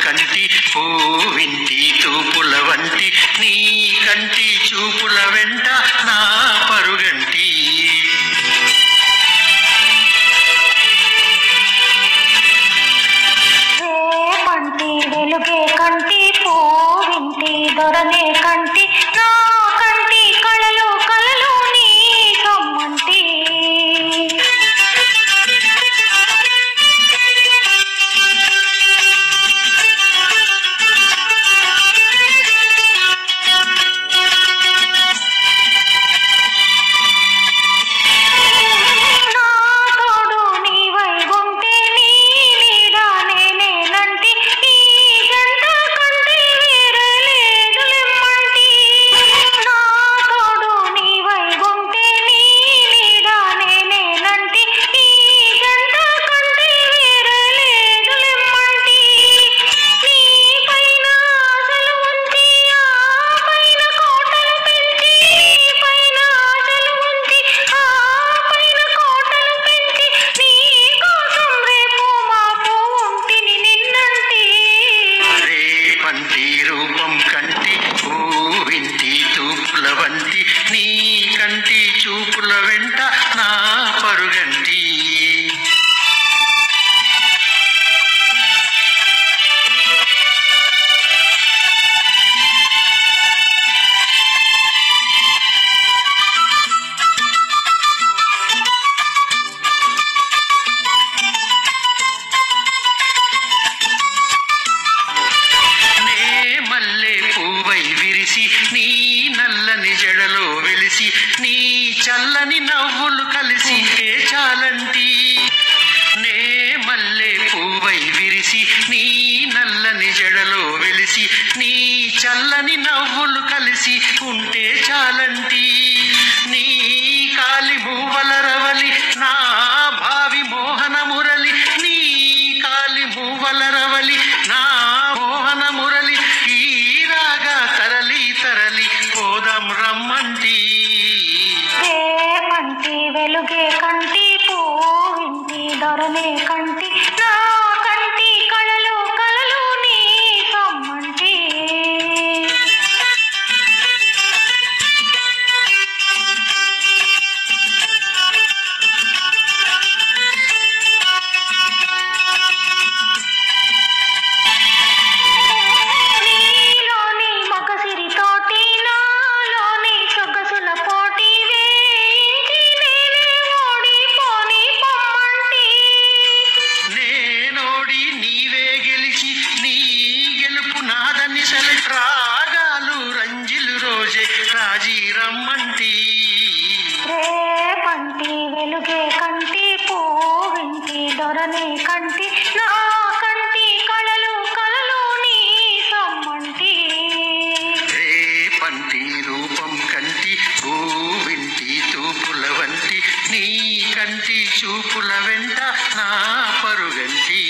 కంటి పూవింటి తూపుల వంటి నీ కంటి చూపుల వెంట నా పరుగంటి రేపంటి వెలుగే కంటి పూవింటి దొరనే కంటి నా కంటి కళలు కలలు నీ కమ్మంటి రూపం కంటి పూవింటి తూపుల వంటి నీ కంటి చూపుల వెంట నా పరుగంటి నీ నల్లని జడలో వెలిసి నీ చల్లని నవ్వులు కలిసి ఏ చాలంటి నే మల్లె పువ్వై విరిసి నీ నల్లని జడలో వెలిసి నీ చల్లని నవ్వులు కలిసి ఉంటే చాలంటి నీ కాలి మూవల రవలి నా భావి మోహన మురళి నీ కాలి మూవల రవలి నా మోహన మురళి ఈ రాగా తరలి తరలి పోదాం రమ్మంటి రేపంటి వెలుగే కంటి పూవింటి దొరనే కంటి నా కంటి కళలు కలలు నీ కమ్మంటి రాగాలు రంజిలు రోజే రాజీ రమ్మంటి రేపంటి వెలుగే కంటి పూవింటి దొరనే కంటి నా కంటి కళలు కలలు నీ కమ్మంటి రేపంటి రూపం కంటి పూవింటి తూపుల వంటి నీ కంటి చూపుల వెంట నా పరుగంటి